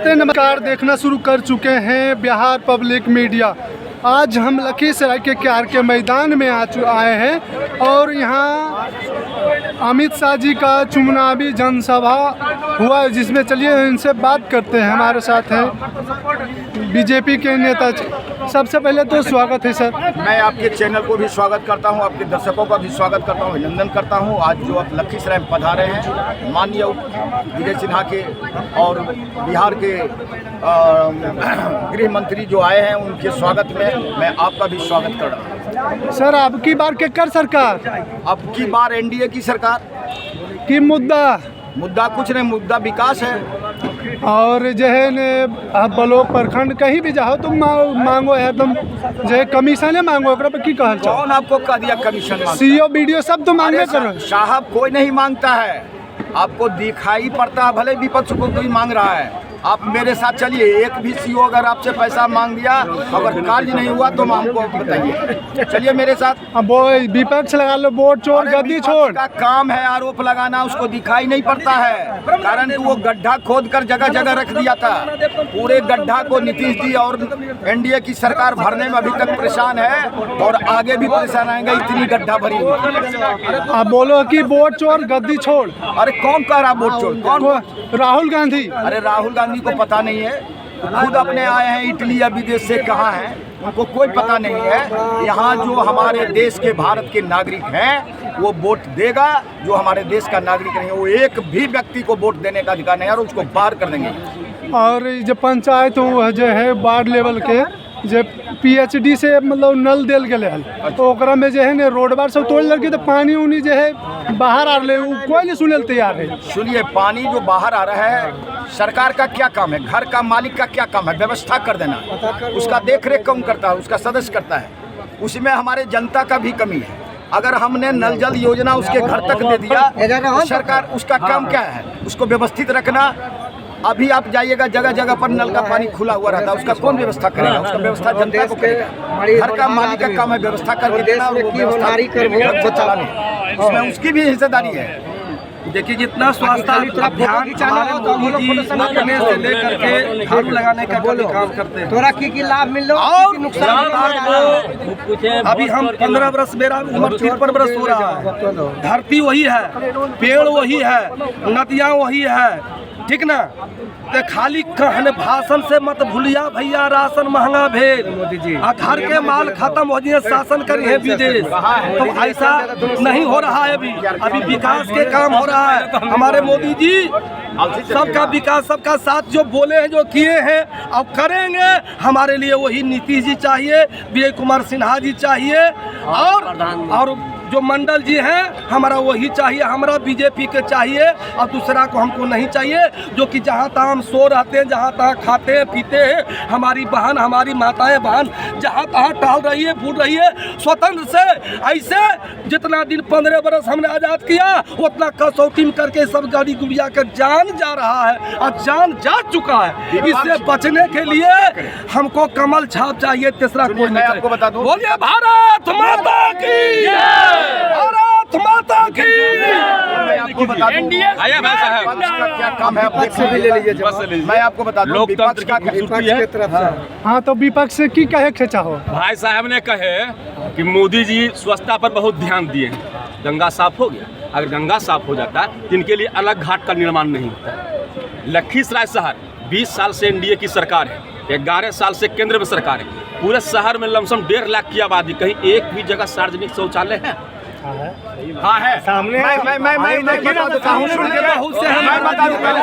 नमस्कार, देखना शुरू कर चुके हैं बिहार पब्लिक मीडिया। आज हम लखीसराय के क्यार के मैदान में आए हैं और यहाँ अमित शाह जी का चुनावी जनसभा हुआ, जिसमें चलिए इनसे बात करते हैं। हमारे साथ हैं बीजेपी के नेता। सबसे पहले तो स्वागत है सर। मैं आपके चैनल को भी स्वागत करता हूं, आपके दर्शकों का भी स्वागत करता हूं, अभिनंदन करता हूं। आज जो आप लखीसराय में पधारे हैं माननीय विजय सिन्हा के और बिहार के गृह मंत्री जो आए हैं, उनके स्वागत में मैं आपका भी स्वागत कर रहा हूँ। सर, अब की बार केकर सरकार? अब की बार एनडीए की सरकार की मुद्दा कुछ नहीं, मुद्दा विकास है। और जो है न ब्लॉक प्रखंड कहीं भी जाओ तुम मांगो है, तुम जो कमीशन मांगो, की कहल कौन आपको कह दिया कमीशन? सीओ बीडीओ सब तो मांगने करो। साहब कोई नहीं मांगता है, आपको दिखाई पड़ता है, भले विपक्ष को कोई मांग रहा है। आप मेरे साथ चलिए, एक भी सीओ अगर आपसे पैसा मांग दिया, अगर कार्य नहीं हुआ तो हमको बताइए। चलिए मेरे साथ। अब विपक्ष लगा लो, वोट चोर गद्दी छोड़ का काम है आरोप लगाना, उसको दिखाई नहीं पड़ता है। कारण कि वो गड्ढा खोद कर जगह जगह रख दिया था। पूरे गड्ढा को नीतीश जी और एनडीए की सरकार भरने में अभी तक परेशान है और आगे भी परेशान आएंगे, इतनी गड्ढा भरी। अब बोलो कि वोट चोर गद्दी छोड़। अरे कौन कह रहा वोट चोर? कौन? राहुल गांधी। अरे राहुल गांधी को पता नहीं है, खुद अपने आए हैं इटली या विदेश से, कहाँ हैं उनको कोई पता नहीं है। यहाँ जो हमारे देश के भारत के नागरिक हैं वो वोट देगा, जो हमारे देश का नागरिक नहीं है वो एक भी व्यक्ति को वोट देने का अधिकार नहीं है और उसको बाहर कर देंगे। और जो पंचायत जो है वार्ड लेवल के जो पीएचडी से मतलब नल दिल गए है, तो ओकरा में जो है न रोड बार सब तोड़ लगे, तो पानी उनी जो है बाहर आ रहे, कोई नहीं सुने तैयार है। सुनिए, पानी जो बाहर आ रहा है, सरकार का क्या काम है? घर का मालिक का क्या काम है? व्यवस्था कर देना। उसका देख रेख कौन करता है? उसका सदस्य करता है। उसमें हमारे जनता का भी कमी है। अगर हमने नल जल योजना उसके घर तक दे दिया तो सरकार, उसका काम क्या है? उसको व्यवस्थित रखना। अभी आप जाइएगा जगह जगह पर नल का पानी खुला हुआ रहता है, उसका कौन व्यवस्था करेगा? उसका व्यवस्था जनता को करेगा। घर का मालिक का काम है व्यवस्था करके देना और वो व्यवस्था चलाने, इसमें उसकी भी हिस्सेदारी है। देखिए, जितना स्वास्थ्य अभियान मोदी जी करने से लेकर के झाड़ू लगाने का काम करते हैं, तोरा की लाभ मिल रहा और नुकसान अभी हम 15 वर्ष, मेरा उम्र 53 वर्ष हो रहा है। धरती वही है, पेड़ वही है, नदियाँ वही है, ठीक ना? तो खाली कहने भाषण से मत भूलिया भैया, राशन महंगा भेल, मोदी जी घर के माल खत्म हो जाए, शासन करिए विदेश। तो ऐसा नहीं हो रहा है। अभी विकास के काम हो रहा है। हमारे मोदी जी सबका विकास, सबका साथ जो बोले हैं, जो किए हैं, अब करेंगे। हमारे लिए वही नीतीश जी चाहिए, विजय कुमार सिन्हा जी चाहिए, और जो मंडल जी हैं हमारा वही चाहिए। हमारा बीजेपी के चाहिए और दूसरा को हमको नहीं चाहिए, जो कि जहाँ तहाँ हम सो रहते हैं, जहाँ तहाँ खाते हैं पीते हैं। हमारी बहन, हमारी माताएं बहन जहाँ तहाँ टहल रही है, फूट रही है स्वतंत्र से। ऐसे जितना दिन 15 बरस हमने आज़ाद किया, उतना कसौटी में करके सब गाड़ी गुड़िया का जान जा रहा है और जान जा चुका है। इससे बचने के लिए हमको कमल छाप चाहिए, तीसरा कोई नहीं। आपको बता दूं, बोलिए भारत माता की, भारत माता की। आपको बता दूं विपक्ष का क्या काम है, आप देख से भी ले लीजिए। मैं आपको बता दूं विपक्ष का की तरफ से। हाँ, तो विपक्ष से की कहे के चाहो? भाई साहब ने कहे कि मोदी जी स्वच्छता पर बहुत ध्यान दिए हैं, गंगा साफ हो गया। अगर गंगा साफ हो जाता तो इनके लिए अलग घाट का निर्माण नहीं होता। लखीसराय शहर 20 साल से एनडीए की सरकार है, 11 साल से केंद्र में सरकार है। पूरे शहर में लमसम 1.5 लाख की आबादी, कहीं एक भी जगह सार्वजनिक शौचालय है? हाँ है सामने। मैं बता देता हूँ, सुन के बहुत से मैं बता दूं पहले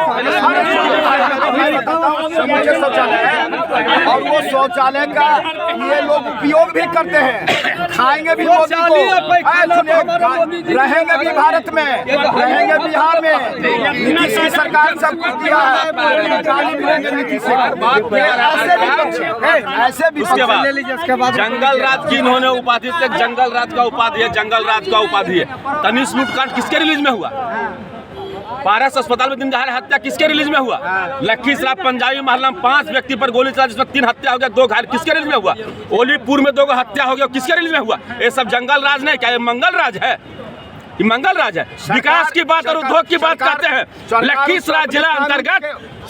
शौचालय है और वो शौचालय का ये लोग उपयोग भी करते हैं, खाएंगे भी मोदी को, रहेंगे भी भारत में, रहेंगे बिहार में। नीतीश की सरकार सब कुछ दिया है, ऐसे भी। उसके बाद जंगल राज की इन्होंने उपाधि तक, जंगल राज का उपाधि है, जंगल राज का उपाधि है। तनिष लूटकांड किसके रिलीज में हुआ? पारस अस्पताल में दिन दहाड़े हत्या किसके रिलीज में हुआ? लखीसराय पंजाबी मोहल्ला में 5 व्यक्ति पर गोली चला, जिसमें 3 हत्या हो गया, 2 घायल, किसके रिलीज में हुआ? ओलीपुर में 2 हत्या हो गया, किसके रिलीज में हुआ? ये सब जंगल राज नहीं, क्या ये मंगल राज है? ये मंगल राज है। विकास की बात और उद्योग की बात करते हैं। लखीसराय जिला अंतर्गत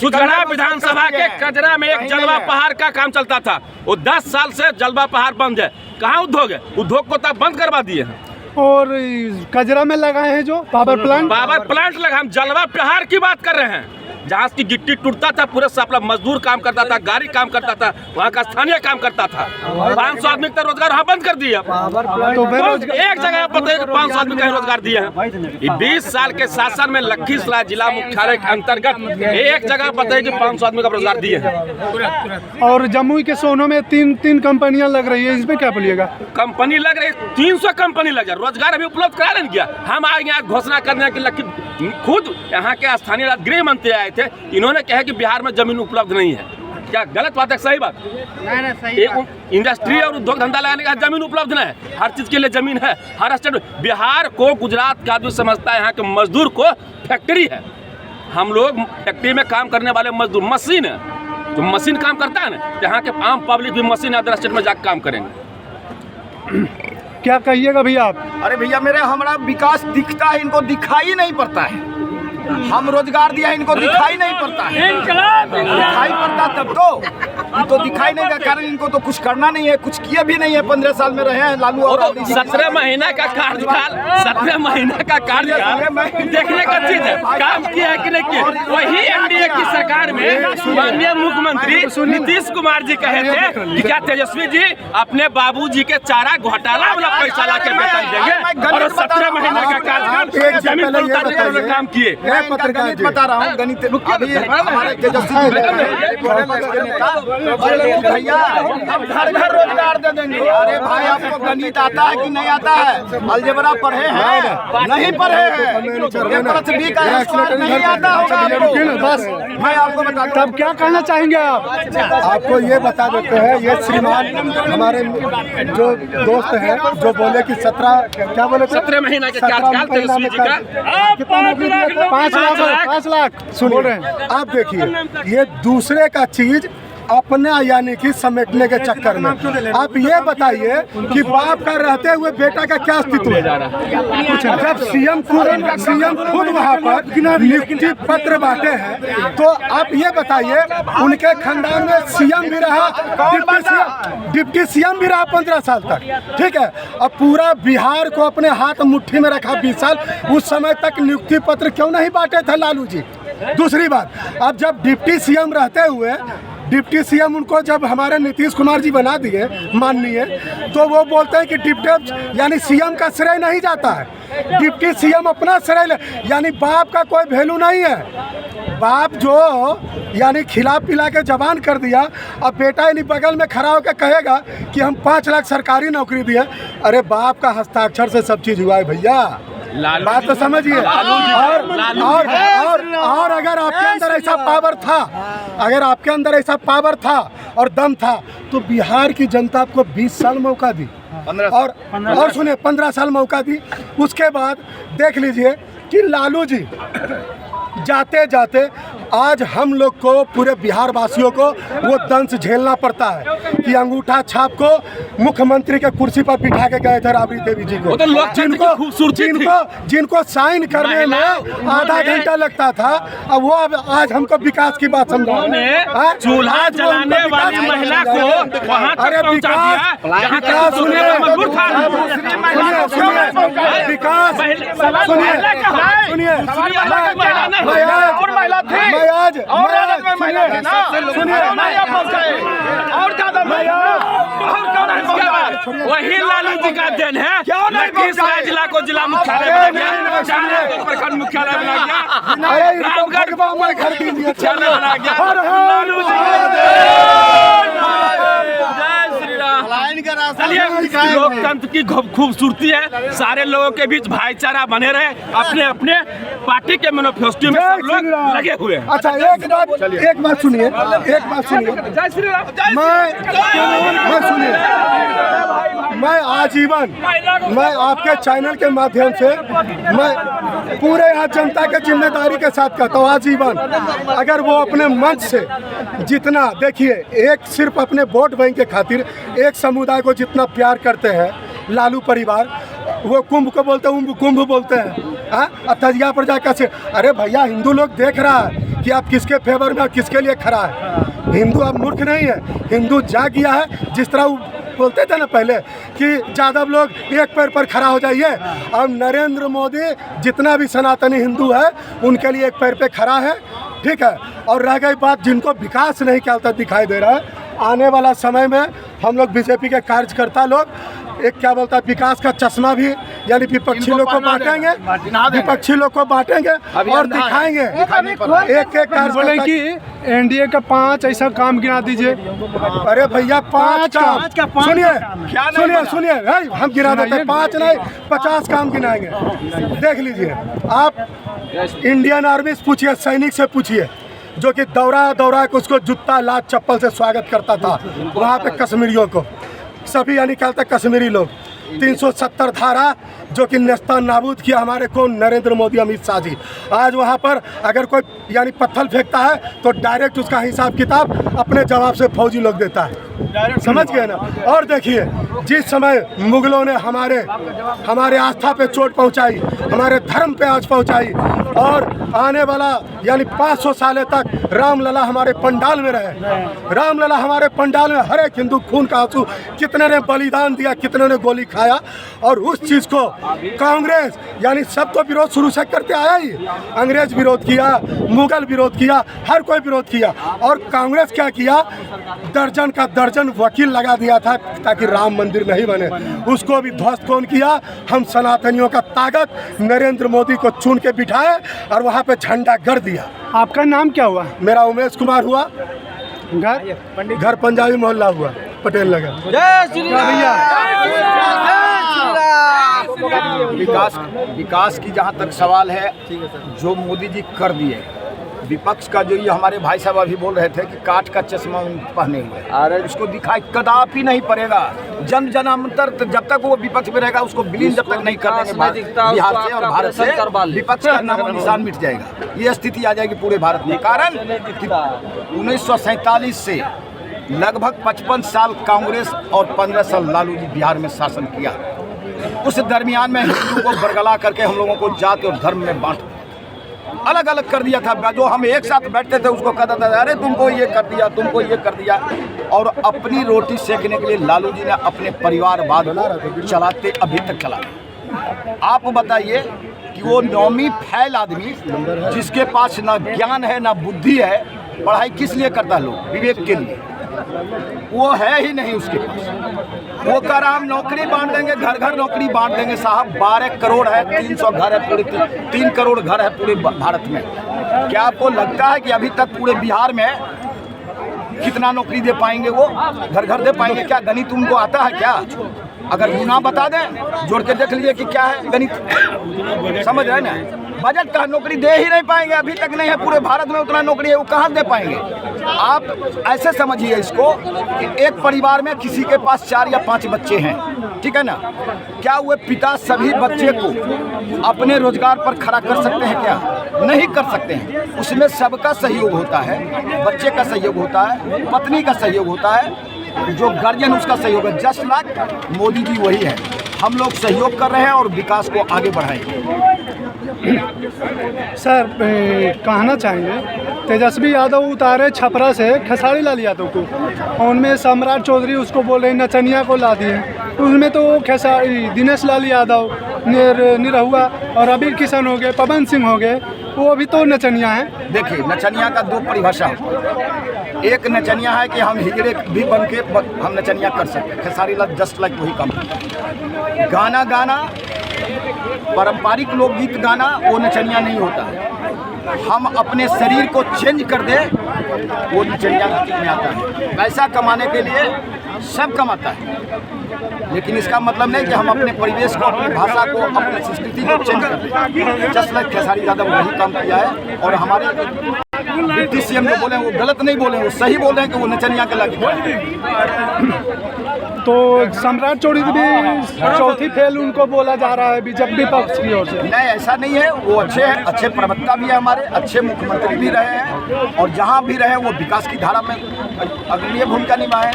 सुधगढ़ा विधानसभा के कजरा में एक जलवा पहाड़ का काम चलता था। वो 10 साल से जलवा पहाड़ बंद है। कहाँ उद्योग है? उद्योग को तब बंद करवा दिए हैं। और कजरा में लगाए हैं जो पावर प्लांट लगा। हम जलवा पहाड़ की बात कर रहे हैं, जहाँ की गिट्टी टूटता था, पूरे सप्लाई मजदूर काम करता था, गाड़ी काम करता था, वहाँ का स्थानीय काम करता था। 500 आदमी का रोजगार वहाँ बंद कर दिया। तो एक जगह पर 500 आदमी का रोजगार दिया है। 20 साल के शासन में लखीसराय जिला मुख्यालय के अंतर्गत एक जगह बताइए कि 500 आदमी का रोजगार दिए हैं। और जमुई के सोनों में तीन कंपनियां लग रही है, इसमें क्या बोलिएगा? कंपनी लग रही, 300 कंपनी लग रही, रोजगार अभी उपलब्ध करा नहीं किया। हम आए यहाँ घोषणा करने की लखी, खुद यहाँ के स्थानीय गृह मंत्री आए थे, इन्होंने कहा कि बिहार में जमीन उपलब्ध नहीं है। क्या गलत बात है? सही बात। नहीं, इंडस्ट्री और उद्योग धंधा लगाने का जमीन उपलब्ध नहीं है। हर चीज के लिए जमीन है। हर स्टेट, बिहार को गुजरात का आदमी समझता है, यहाँ के मजदूर को फैक्ट्री है। हम लोग फैक्ट्री में काम करने वाले मजदूर, मशीन है, जो मशीन काम करता है ना, यहाँ के आम पब्लिक भी मशीन अदर स्टेट में जाकर काम करेंगे। क्या कहिएगा भैया आप? अरे भैया मेरे, हमारा विकास दिखता है, इनको दिखाई नहीं पड़ता है। हम रोजगार दिया, इनको दिखाई नहीं पड़ता है। दिखाई पड़ता तब तो दिखाई नहीं का कारण इनको तो कुछ करना नहीं है, कुछ किए भी नहीं है। 15 साल में रहे हैं लालू और 17 महीना का कार्यकाल, 17 महीना का कार्यकाल देखने का चीज है। काम किया है कि नहीं किया? वही एनडीए की सरकार में माननीय मुख्यमंत्री नीतीश कुमार जी कहे थे कि क्या तेजस्वी जी अपने बाबूजी के चारा घोटाला वाला पैसा ला के वेतन देंगे, और 17 महीना का कार्यकाल जमीन पर उतारने का काम किए। गणित बता रहा हूँ, गणित अभी हमारे तेजस्वी भैया हम घर रोजगार दे देंगे। अरे भाई, आपको गणित आता है कि नहीं आता है? अलजेब्रा पढ़े हैं? नहीं पढ़े हैं? नहीं आता होगा। बस मैं आपको बता दूं। तब क्या कहना चाहेंगे आप? आपको ये बता देते हैं, ये श्रीमान हमारे जो दोस्त हैं जो बोले कि 17 महीना के कार्यकाल तेजस्वी जी का कितना नौकरी दिया था? 5 लाख बोल रहे हैं। आप देखिए, ये दूसरे का चीज अपने यानी कि समेटने के चक्कर में आप ये बताइए कि बाप का रहते हुए बेटा का क्या अस्तित्व है? जब सीएम खुद वहाँ पर नियुक्ति पत्र बांटे हैं, तो आप ये बताइए, उनके खानदान में सीएम भी रहा, डिप्टी सीएम भी रहा 15 साल तक, ठीक है। अब पूरा बिहार को अपने हाथ मुट्ठी में रखा 20 साल। उस समय तक नियुक्ति पत्र क्यों नहीं बांटे थे लालू जी? दूसरी बात, अब जब डिप्टी सीएम रहते हुए, डिप्टी सीएम उनको जब हमारे नीतीश कुमार जी बना दिए माननीय, तो वो बोलते हैं कि डिप्टी यानी सीएम का श्रेय नहीं जाता है, डिप्टी सीएम अपना श्रेय, यानी बाप का कोई वैल्यू नहीं है। बाप जो यानी खिला पिला के जवान कर दिया, अब बेटा यानी बगल में खड़ा होकर कहेगा कि हम 5 लाख सरकारी नौकरी दिए। अरे बाप का हस्ताक्षर से सब चीज़ हुआ है भैया, बात तो समझिए। और अगर आपके अंदर ऐसा पावर था, अगर आपके अंदर ऐसा पावर था और दम था, तो बिहार की जनता आपको 20 साल मौका दी, और सुनिए 15 साल मौका दी। उसके बाद देख लीजिए कि लालू जी जाते जाते आज हम लोग को, पूरे बिहार वासियों को वो दंश झेलना पड़ता है कि अंगूठा छाप को मुख्यमंत्री के कुर्सी पर बिठा के गए थे राबड़ी देवी जी को, जिनको साइन करने में आधा घंटा लगता था। अब वो आज हमको विकास की बात समझा, चूल्हा जलाने वाली महिला को वहां तक पहुंचा दिया जहां तक सुनिए वही लालू जी का देन है। लखीसराय जिला को जिला मुख्यालय बना दिया, चारा को प्रखंड मुख्यालय बना दिया, रामगढ़ बना गया। लालू जी लोकतंत्र की खूबसूरती है, सारे लोगों के बीच भाईचारा बने रहे, अपने अपने पार्टी के मैनिफेस्टो में सब लोग लगे हुए हैं। अच्छा, एक बात सुनिए, जय श्री राम। मैं आजीवन, मैं आपके चैनल के माध्यम से मैं पूरे यहाँ जनता के जिम्मेदारी के साथ कहता हूँ, आजीवन अगर वो अपने मंच से जितना, देखिए, एक सिर्फ अपने वोट बैंक के खातिर एक समुदाय को जितना प्यार करते हैं लालू परिवार, वो कुंभ को बोलते हैं, कुंभ बोलते हैं। हाँ, तजिया पर जाकर से, अरे भैया हिंदू लोग देख रहा है कि आप किसके फेवर में और किसके लिए खड़ा है। हिंदू अब मूर्ख नहीं है, हिंदू जाग गया है। जिस तरह वो बोलते थे ना पहले कि यादव लोग एक पैर पर खड़ा हो जाइए, अब नरेंद्र मोदी जितना भी सनातनी हिंदू है उनके लिए एक पैर पे खड़ा है, ठीक है। और रह गई बात जिनको विकास नहीं क्या दिखाई दे रहा है, आने वाला समय में हम लोग बीजेपी के कार्यकर्ता लोग एक क्या बोलता है विकास का चश्मा भी यानी विपक्षी लोग को बांटेंगे, विपक्षी लोग को बांटेंगे और दिखाएंगे एक एक बोले कि एनडीए का 5 ऐसा काम गिना दीजिए। अरे भैया 5 काम सुनिए हम गिना देते हैं, 5 नहीं 50 काम गिनाएंगे। देख लीजिए आप इंडियन आर्मी से पूछिए, सैनिक से पूछिए जो कि दौरा के उसको जूता लात चप्पल से स्वागत करता था वहाँ पे कश्मीरियों को, सभी यानी कहते कश्मीरी लोग। 370 धारा जो कि नेस्ता नाबूद किया हमारे कौन, नरेंद्र मोदी अमित शाह जी। आज वहाँ पर अगर कोई यानी पत्थर फेंकता है तो डायरेक्ट उसका हिसाब किताब अपने जवाब से फौजी लोग देता है, समझ गए ना। और देखिए जिस समय मुगलों ने हमारे आस्था पे चोट पहुँचाई, हमारे धर्म पे आज पहुँचाई, और आने वाला यानी 500 साल तक रामलला हमारे पंडाल में रहे। रामलला हमारे पंडाल में हर एक हिंदू खून का आंसू, कितने ने बलिदान दिया, कितने ने गोली खाया। और उस चीज़ को कांग्रेस यानी सब तो विरोध शुरू से करते आया ही, अंग्रेज विरोध किया, मुगल विरोध किया, हर कोई विरोध किया। और कांग्रेस क्या किया, दर्जन का दर्जन वकील लगा दिया था ताकि राम मंदिर नहीं बने, उसको भी ध्वस्त कौन किया, हम सनातनियों का ताकत नरेंद्र मोदी को चुन के बिठाए और वहाँ पे झंडा गड़ दिया। आपका नाम क्या हुआ? मेरा उमेश कुमार हुआ, घर पंजाबी मोहल्ला हुआ, पटेल नगर। जय श्री भैया विकास की जहाँ तक सवाल है, जो मोदी जी कर दिए, विपक्ष का जो ये हमारे भाई साहब अभी बोल रहे थे कि काठ का चश्मा पहने हुए, अरे उसको दिखाई कदापि नहीं पड़ेगा। जनांतर जब तक वो विपक्ष में रहेगा उसको विलीन जब तक नहीं कर देंगे बिहार से और भारत से, विपक्ष का नाम निशान मिट जाएगा। ये स्थिति आ जाएगी पूरे भारत में। कारण 1947 से लगभग 55 साल कांग्रेस और 15 साल लालू जी बिहार में शासन किया। उस दरमियान में हिंदू को बरगला करके हम लोगों को जाति और धर्म में बांट अलग अलग कर दिया था। जो हम एक साथ बैठते थे उसको कहता था अरे तुमको ये कर दिया, तुमको ये कर दिया। और अपनी रोटी सेकने के लिए लालू जी ने अपने परिवारवाद को चलाते अभी तक चला। आप बताइए कि वो नौवीं फैल आदमी जिसके पास ना ज्ञान है ना बुद्धि है, पढ़ाई किस लिए करता है लोग, विवेक के लिए, वो है ही नहीं उसके पास। वो कह रहा हम नौकरी बांट देंगे, घर घर नौकरी बांट देंगे। साहब 12 करोड़ है, 300 घर है, पूरे 3 करोड़ घर है पूरे भारत में। क्या आपको लगता है कि अभी तक पूरे बिहार में कितना नौकरी दे पाएंगे? वो घर घर दे पाएंगे क्या? गणित उनको आता है क्या? अगर गुना बता दें, जोड़ के देख लीजिए कि क्या है गणित, समझ रहे ना। बजट का नौकरी दे ही नहीं पाएंगे, अभी तक नहीं है पूरे भारत में उतना नौकरी है, वो कहाँ दे पाएंगे? आप ऐसे समझिए इसको कि एक परिवार में किसी के पास 4 या 5 बच्चे हैं, ठीक है ना। क्या वो पिता सभी बच्चे को अपने रोजगार पर खड़ा कर सकते हैं? क्या नहीं कर सकते हैं। उसमें सबका सहयोग होता है, बच्चे का सहयोग होता है, पत्नी का सहयोग होता है, जो गार्जियन उसका सहयोग है। जस्ट लाइक मोदी जी वही है, हम लोग सहयोग कर रहे हैं और विकास को आगे बढ़ाएंगे। सर कहना चाहेंगे तेजस्वी यादव उतारे छपरा से खेसारी लाल यादव को, और उनमें सम्राट चौधरी उसको बोल रहे नचनिया को ला दिए। उसमें तो खेसारी दिनेश लाल यादव निरहुआ और अबीर किशन हो गए, पवन सिंह हो गए, वो भी तो नचनिया हैं। देखिए नचनिया का 2 परिभाषा है। एक नचनिया है कि हम हीरे भी बन के हम नचनिया कर सकते हैं, खेसारी लाल जस्ट लाइक वही काम। गाना गाना, पारंपरिक लोकगीत गाना, वो नचनिया नहीं होता। हम अपने शरीर को चेंज कर दें, वो नचनिया में आता है। पैसा कमाने के लिए सब कमाता है, लेकिन इसका मतलब नहीं कि हम अपने परिवेश को, अपनी भाषा को, अपनी संस्कृति को चेंज कर दें। जस्ट लाइक खेसारी यादव वही काम किया है। और हमारे डिप्टी सीएम जो बोले वो गलत नहीं बोले, वो सही बोल रहे हैं कि वो नचनिया के लागे। तो सम्राट चौधरी भी चौथी फेल उनको बोला जा रहा है बीजेपी पक्ष की ओर से। नहीं, ऐसा नहीं है, वो अच्छे हैं, अच्छे प्रवक्ता भी है हमारे, अच्छे मुख्यमंत्री भी रहे हैं और जहाँ भी रहे वो विकास की धारा में अग्रणीय भूमिका निभाए।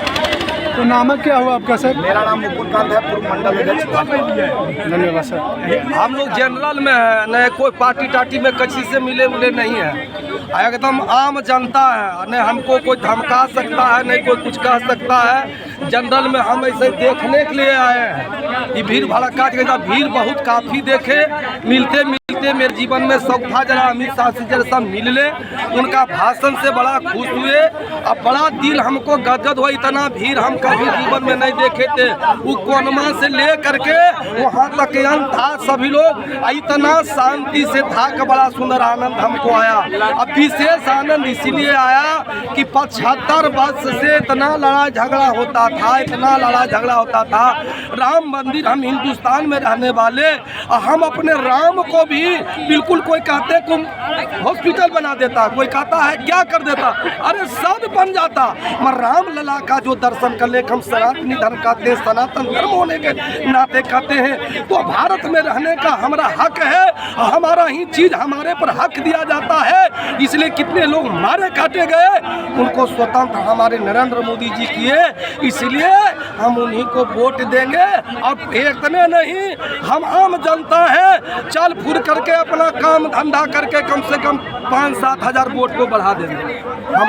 तो नाम क्या हुआ आपका सर? मेरा नाम मुकुल कांत है, पूर्व मंडल अध्यक्ष। धन्यवाद सर। हम लोग जनरल में है, न कोई पार्टी टाटी में किसी से मिले उले नहीं है, एकदम आम जनता है, न हमको कोई धमका सकता है न कोई कुछ कह सकता है। जनरल में हम ऐसे देखने के लिए आए हैं। ये भीड़ भड़का जैसा भीड़ बहुत काफ़ी देखे, मिलते मेरे जीवन में शौक था जरा अमित शाह से जरा सब मिल ले, उनका भाषण से बड़ा खुश हुए और बड़ा दिल हमको गदगद हुआ। इतना भीड़ हम कभी जीवन में नहीं देखे थे। वो कोनमा से ले करके वहाँ तक अंत था, सभी लोग इतना शांति से था कि बड़ा सुंदर आनंद हमको आया। अब विशेष आनंद इसीलिए आया कि 75 वर्ष से इतना लड़ाई झगड़ा होता था, इतना लड़ाई झगड़ा होता था। राम मंदिर, हम हिंदुस्तान में रहने वाले, हम अपने राम को भी बिल्कुल, कोई कहते हॉस्पिटल बना देता, कोई कहता है क्या कर देता, अरे सब बन जाता, मगर राम लला का जो दर्शन कर ले, हम सनातनी धर्म कहते हैं, सनातन धर्म होने के नाते कहते हैं। तो भारत में रहने का हमारा हक है, हमारा ही चीज हमारे पर हक दिया जाता है। इसलिए कितने लोग मारे काटे गए, उनको स्वतंत्र हमारे नरेंद्र मोदी जी किए, इसलिए हम उन्हीं को वोट देंगे। अब इतने नहीं, हम आम जनता है, चल फुर करके अपना काम धंधा करके कम से कम 5-7 हज़ार वोट को बढ़ा देंगे। हम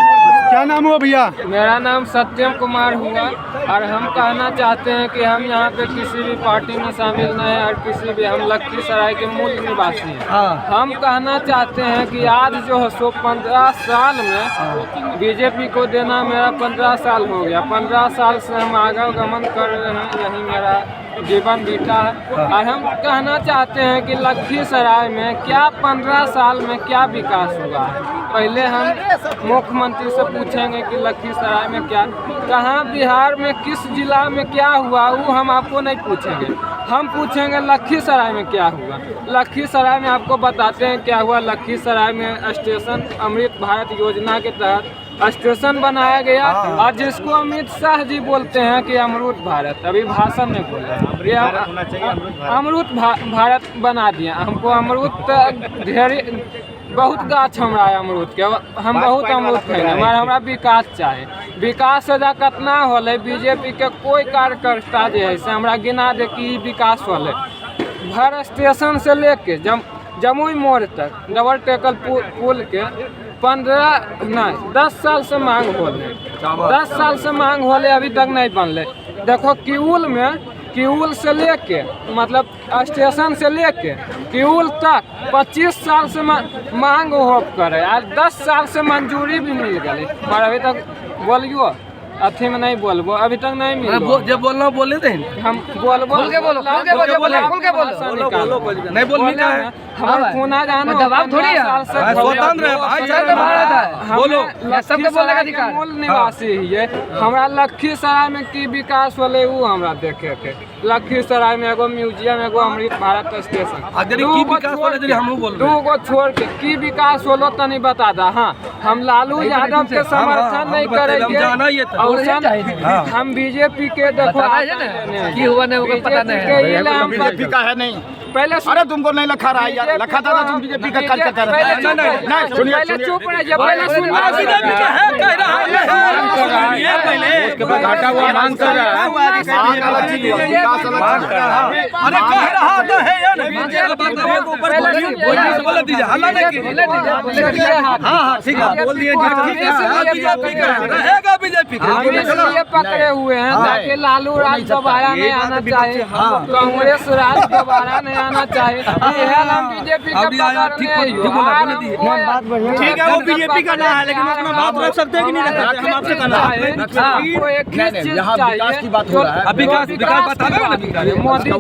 क्या नाम हुआ भैया? मेरा नाम सत्यम कुमार हुआ और हम कहना चाहते हैं कि हम यहाँ पे किसी भी पार्टी में शामिल नहीं है और किसी भी, हम लखीसराय के मूल निवासी हैं। हम कहना चाहते हैं कि आज जो है 15 साल में बीजेपी को देना, मेरा 15 साल हो गया, 15 साल से हम आवागमन कर रहे हैं, यही मेरा जीवन बीता है। और हम कहना चाहते हैं कि लखीसराय में क्या 15 साल में क्या विकास हुआ है। पहले हम मुख्यमंत्री से पूछेंगे कि लखीसराय में क्या, कहाँ बिहार में किस जिला में क्या हुआ, वो हम आपको नहीं पूछेंगे। हम पूछेंगे लखीसराय में क्या हुआ। लखीसराय में आपको बताते हैं क्या हुआ। लखीसराय में स्टेशन अमृत भारत योजना के तहत स्टेशन बनाया गया और जिसको अमित शाह जी बोलते हैं कि अमृत भारत, अभी भाषण में बोल रहे हैं अमृत भारत बना दिया। हमको अमृत ढेर बहुत गाछ हमरा है अमरूद के, हम बहुत अमरूद खाए, हमारा विकास चाहे। विकास से कितना होले, बीजेपी के कोई कार्यकर्ता जो है से हमरा गिना दे कि विकास होले। भर स्टेशन से लेके जमुई मोड़ तक डबल टेकल पुल के 10 साल से मांग होले, 10 साल से मांग होले, अभी तक नहीं बनले। देखो किऊल में, किऊल से लेके मतलब स्टेशन से लेके किऊल तक 25 साल से मांग होप करे, आज 10 साल से मंजूरी भी मिल गई, पर अभी तक बोलियो अथी में नहीं बोलबो, अभी तक नहीं मिलो। जब बोलना बोले थे हम बोलबो, नहीं बोल हम खुना जानो दबाव थोड़ी है, स्वतंत्र है भाई, बोलो सबके बोलने का अधिकार। मूल निवासी है हमरा लखीसराय में की विकास होले वो हमरा देखे के। लखीसराय में एगो म्यूजियम, एगो अमृत भारत स्टेशन, दू गो छोड़ के की विकास होलो तनी बता दा। हाँ, हम लालू यादव के समर्थन नहीं करेंगे और हम बीजेपी के देखो की हुआ नहीं पता नहीं, बीजेपी का है नहीं पहले। अरे तुमको नहीं लिखा रहा है यार, लिखा था ना तुम बीजेपी का कार्यकर्ता रहे। नहीं सुनिए, पहले चुप रहिए, पहले सुनिए। बीजेपी का है कह रहा है पहले, उसके बाद घाटा हुआ मांग कर रहा है, अरे कह रहा तो है यार, बोल दीजिए, हल्ला नहीं कीजिए। हाँ ठीक है, बोल दिए रहेगा बीजेपी का। हम इसलिए पकड़े हुए हैं ताकि लालू राज दोबारा नहीं आना चाहिए, कांग्रेस राज दोबारा नहीं आना चाहिए। हम बीजेपी का ठीक है, वो बीजेपी का ना है, लेकिन अपना बात रख सकते हैं कि नहीं रख सकते, हम आपसे कहना है। यहाँ विकास की बात हो रहा है, विकास बतावे मोदी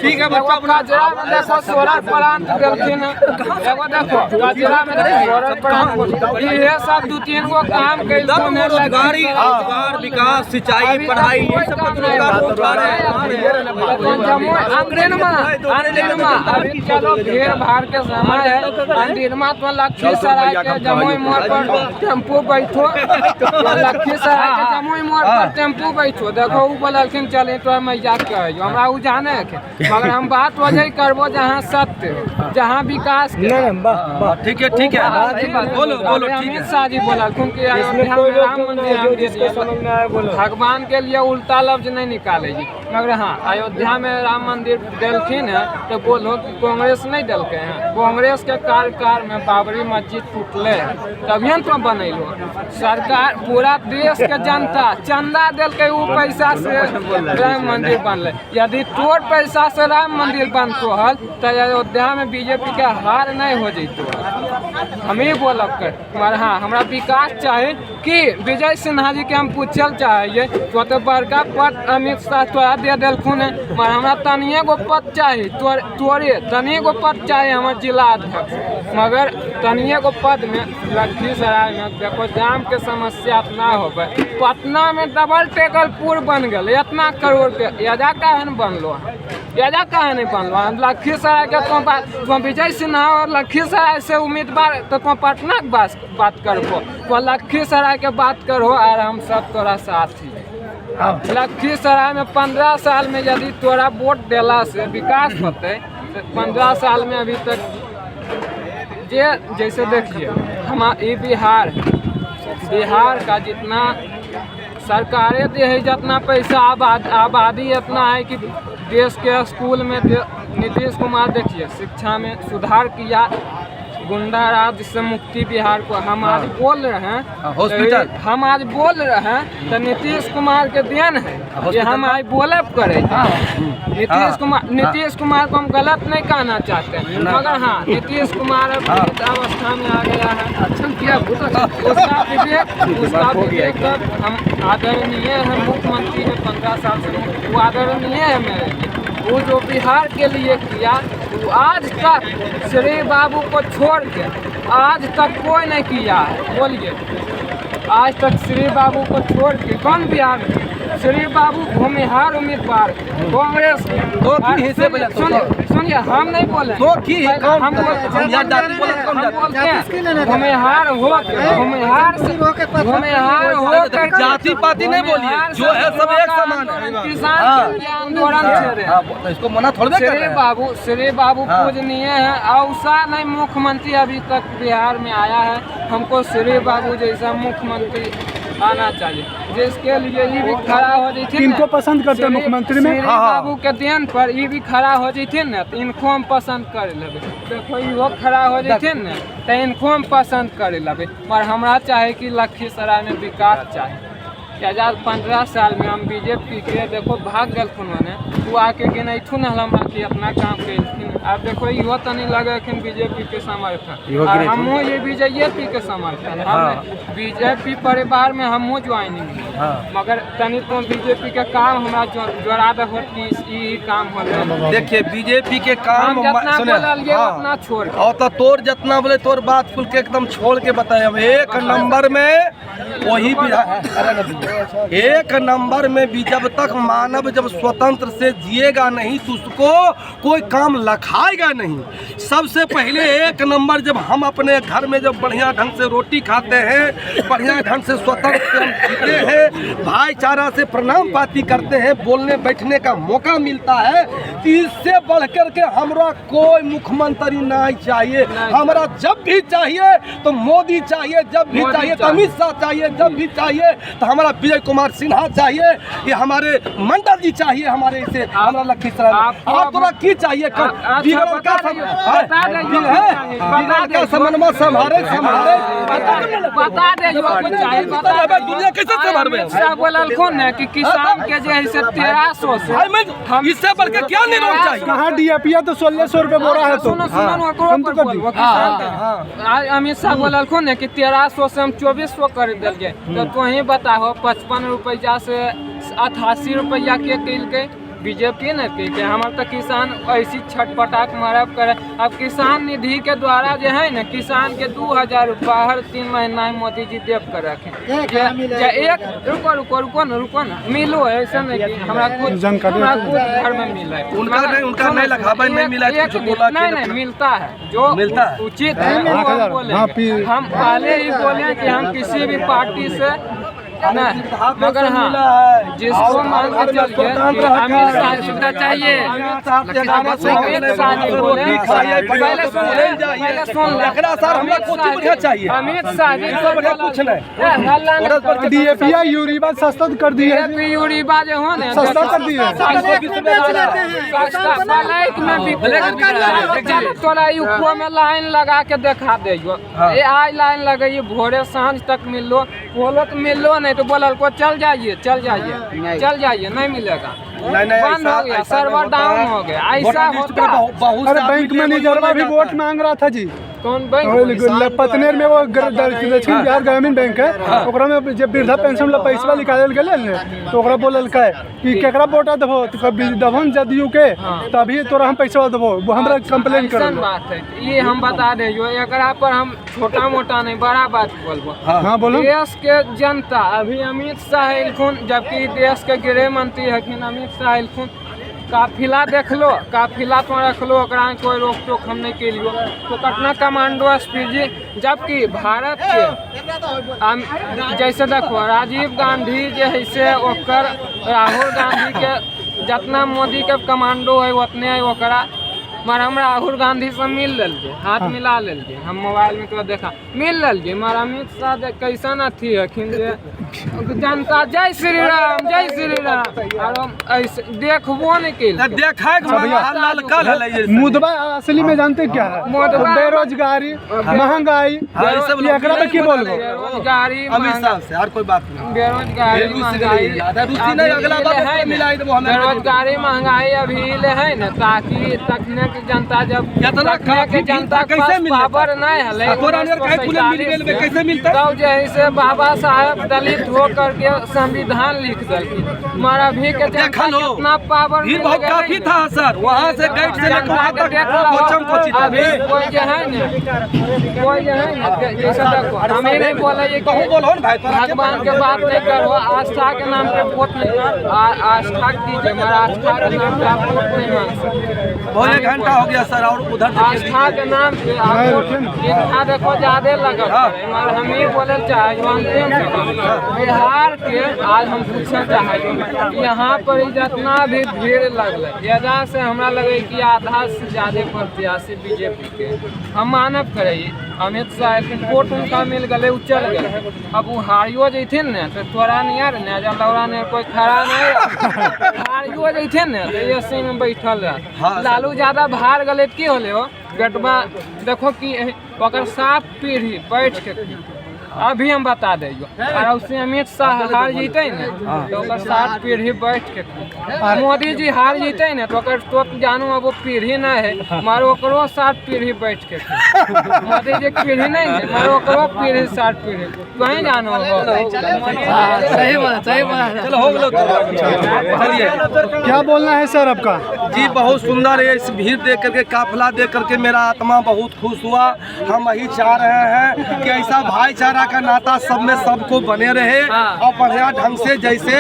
ठीक है, बच्चा सोलर प्लांट ना एगो देखो कचरा में ये सब 2-3 गो काम कैलखिन है रोजगारी रोजगार विकास सिंचाई पढ़ाई ये सब अभी चलो भीड़ भाड़ के समय है अंधेरमा तो लखीसराय के जमुई मोड़ पर टेम्पू बैठो लखीसराय के जमुई मोड़ पर टेम्पू बैठो देखो उ बोलखिन चले तो मैया कहे हमरा उ जाने है मगर हम बात वजह करबो जहाँ सत्य जहाँ विकास ठीक है बोलो बोलो अमित शाह जी बोलखिन कि अयोध्या में राम मंदिर भगवान के लिए उल्टा लफ्ज नहीं निकाले जी मगर हाँ अयोध्या में राम मंदिर दिलखिन है तो बोलो कि कांग्रेस नहीं दिलके हैं कांग्रेस के कार्यकाल में बाबरी मस्जिद टूटले तभियन तो बनैलो सरकार पूरा देश के जनता चंदा दिलके उ पैसा से राम मंदिर बनले यदि तोर पैसा से राम मंदिर बनतो हल तो अयोध्या में बीजेपी के हार नहीं हो जैतो हम ही बोलब कर मगर हाँ हमरा विकास चाहे कि विजय सिन्हा जी के हम पूछल चाहिए तो बड़का पद अमित शाह तोरा दे दिलखुन है मगर हमरा तनिए गो पद चाहिए तोरे तनिए गो पद चाहिए हमारे जिला अध्यक्ष मगर तनिए गो पद में लखीसराय में देखो जाम के समस्या ना हो पटना में डबल टेकल पुल बन गए इतना करोड़ के एजा काहे नहीं बनलो लखीसराय के तो विजय सिन्हा और लखीसराय से उम्मीदवार तो पटना के बात करबो तो लखीसराय के बात करो और हम सब तोरा साथ ही लखीसराय में 15 साल में यदि तोरा वोट देला से विकास होते 15 साल में अभी तक जैसे देखिए हम ये बिहार का जितना सरकारें दे है जितना पैसा आबादी इतना है कि देश के स्कूल में नीतीश कुमार देखिए शिक्षा में सुधार किया गुंडा राज से मुक्ति बिहार को हम आज बोल रहे हैं हॉस्पिटल हम आज बोल रहे हैं तो नीतीश कुमार के देन है कि हम आज बोले करे नीतीश कुमार को हम गलत नहीं कहना चाहते मगर हाँ नीतीश कुमार अवस्था में आ गया है अच्छा किया उसका विवेक हम आदरणीय है मुख्यमंत्री है 15 साल से वो आदरणीय है मेरे वो जो बिहार के लिए किया वो आज तक श्री बाबू को छोड़ के आज तक कोई नहीं किया बोलिए आज तक श्री बाबू को छोड़ के कौन बिहार में श्री बाबू भूमिहार उम्मीदवार कांग्रेस सुनिए हम नहीं बोले हम भूमिहार हो जाति पाति नहीं बोलिए जो है सब एक समान है किसान आंदोलन इसको मना थोड़ा श्री बाबू पूजनीय है औसा नहीं मुख्यमंत्री अभी तक बिहार में आया है हमको श्री बाबू जैसा मुख्यमंत्री आना चाहिए जिसके लिए ये भी खड़ा हो जाती इनको पसंद करते हैं मुख्यमंत्री में बाबू के देन पर ये भी खड़ा हो जाती न तो इनको हम पसंद कर लेबे देखो इहो खड़ा हो जाती न तो इनको हम पसंद कर लेबे पर हमरा चाहे कि लखीसराय में विकास चाहिए 15 साल में हम बीजेपी के देखो भाग गलखुन ने वो आके गिनथुन हमरा कि अपना काम कैलखिन अब देखो इहो तनी लगेखिन बीजेपी के समर्थन और हमहू ये बीजेपी के समर्थन हम बीजेपी परिवार में हमहू ज्वाइनिंग मगर तनी तो बीजेपी के काम हमरा जोड़ा दे होती ई काम होले देखिए बीजेपी के काम जितना बोलिए उतना छोड़ और तो तोर जितना बोले तोर बात कुल के एकदम छोड़ के बताए हम एक नंबर में वही एक नंबर में भी जब तक मानव जब स्वतंत्र से जिएगा नहीं तो उसको कोई काम लखाएगा नहीं। सबसे पहले एक नंबर जब हम अपने घर में जब बढ़िया ढंग से रोटी खाते हैं बढ़िया ढंग से स्वतंत्र से हम जीते हैं भाईचारा से प्रणाम पाती करते हैं बोलने बैठने का मौका मिलता है तो इससे बढ़ कर के हमरा कोई मुख्यमंत्री नहीं चाहिए। हमरा जब भी चाहिए तो मोदी चाहिए, जब भी चाहिए तो अमित शाह चाहिए, जब भी चाहिए तो हमारा विजय कुमार सिन्हा चाहिए, ये हमारे मंडल जी चाहिए हमारे इसे हमारा लखीसराय। आप थोड़ा की चाहिए बता दे दुनिया कैसे कि किसान के जो है 1300 से इससे बढ़ के क्या निर्णय चाहिए। कहाँ डीएपी है तो 1600 रुपए बोरा है तो अमित शाह बोलखुन है कि 1300 से हम 2400 कर दिलिए तो ही बताओ 55 रुपया से 88 रुपया के बीजेपी ने की के हमारे तो किसान ऐसी छटपटाक मरब करे। अब किसान निधि के द्वारा जो है ना किसान के 2000 रुपया हर 3 महीना में मोदी जी देव कर रखे। एक रुको ना मिलो ऐसा नहीं कि हमरा खुद घर में मिला है। उनका नहीं लगा भाई, नहीं मिला है, नहीं मिलता है जो मिलता है उचित है वो हम बोले। हम पहले ही बोले कि हम किसी भी पार्टी से मगर हाँ जिसको मान के चलिए अमित शाह सुविधा चाहिए। अमित शाह जी DAP यूरिया सस्ता कर दिए, यूरिया जो हो ना सस्ता कर दिए। तोरा यूको में लाइन लगा के देखा दे आज लाइन लगाइए भोरे सांझ तक मिलो बोलो तो मिलो नहीं तो बोला को चल जाइए नहीं मिलेगा। बंद हो गया, सर्वर डाउन हो गया। ऐसा होता है। अरे बैंक मैनेजर भी वोट मांग रहा था जी। कौन बैंक? पतनेर में वो दक्षिण बिहार ग्रामीण बैंक है, ओकरा में जब वृद्धा पेंशन ला पैसा निकालल गेले ने तो ओकरा बोलल है कि केकरा वोट देबो तो कभी दबन जदयू के तभी तोरा हम पैसा देबो, वो हमरा कंप्लेन कर बात है। ये हम बता दे जो एकरा पर हम छोटा मोटा नहीं बड़ा बात बोलबो। हां बोलो। देश के जनता अभी अमित शाह एलखुन, जबकि देश के गृह मंत्री हकिन अमित शाह एलखुन। काफिला देख लो, काफिला तो रख लो, ओकरा कोई रोक टोक हम नहीं के लियो तो कटना कमांडो SPG। जबकि भारत के जैसे देखो राजीव गांधी जैसे ओकर राहुल गांधी के जितना मोदी के कमांडो है उतने ओकरा मगर हम राहुल गांधी से मिल लेलिए, हाथ मिला लेलिए। हम मोबाइल में तो देखा मिल लेलिए मगर अमित शाह कैसन अथी हखिन जनता जय श्री राम और देखबो नहीं के मुद्दा असली में जानते क्या है? बेरोजगारी, महंगाई, एकरा पे की बोलबो? बेरोजगारी, और कोई बात नहीं। बेरोजगारी महंगाई बेरोजगारी महंगाई अभी ले है ना ताकि तखने के जनता जब के जनता कैसे पावर नहीं है कैसे मिलता तब जैसे बाबा साहब दलित हो करके संविधान लिख दिलखिन हमारा भी के जनता कितना पावर बहुत काफी था सर। वहाँ से गेट से अभी कोई जो है ना जैसे देखो हम ये नहीं बोले भगवान के बात नहीं करो, आस्था के नाम पे वोट नहीं आस्था दीजिए मगर आस्था के नाम पे आप वोट नहीं मांग सकते। घंटा हो गया सर और उधर आस्था के नाम पे इतना देखो ज्यादा लगा मगर हम ये बोले चाहे बिहार के आज हम पूछना चाहे यहाँ पर जितना भी भीड़ लगल यहाँ से हमरा लगे कि आधा से ज्यादा प्रत्याशी बीजेपी के हम मानव करे अमित शाह वोट उनका मिल गए चल गए। अब वो हारियो जैथिन ने तो तोरा नहीं यार ने जब लौरा ने कोई खड़ा नहीं हारियो जैथिन ने तो एसी में बैठल रह लालू ज्यादा भार गले की होले हो गटबा देखो कि ओकर 7 पीढ़ी बैठ के अभी हम बता देंगे और उससे अमित शाह हार जीते न तो 7 पीढ़ी बैठ के मोदी जी हार जीते न तो जानू अब वो पीढ़ी नहीं है मारो ओकरो 7 पीढ़ी बैठ के मोदी जी पीढ़ी नहीं है मारो ओकरो पीढ़ी 7 पीढ़ी कहीं जानो सही बात चलो हो चलिए क्या बोलना है सर आपका? जी बहुत सुंदर है। इस भीड़ देख करके काफिला देख करके मेरा आत्मा बहुत खुश हुआ। हम यही चाह रहे हैं कि ऐसा भाईचारा का नाता सब में सबको बने रहे और बढ़िया ढंग से जैसे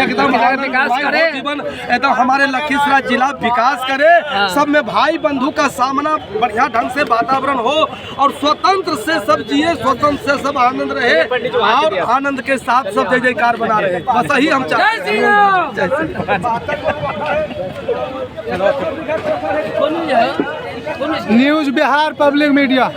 एकदम विकास करे, जीवन एकदम हमारे लखीसराय जिला विकास करे, सब में भाई बंधु का सामना बढ़िया ढंग से वातावरण हो और स्वतंत्र से सब जिए, स्वतंत्र से सब आनंद रहे और आनंद के साथ सब जय जयकार बना रहे। बस यही हम चाहते हैं। News Bihar public media.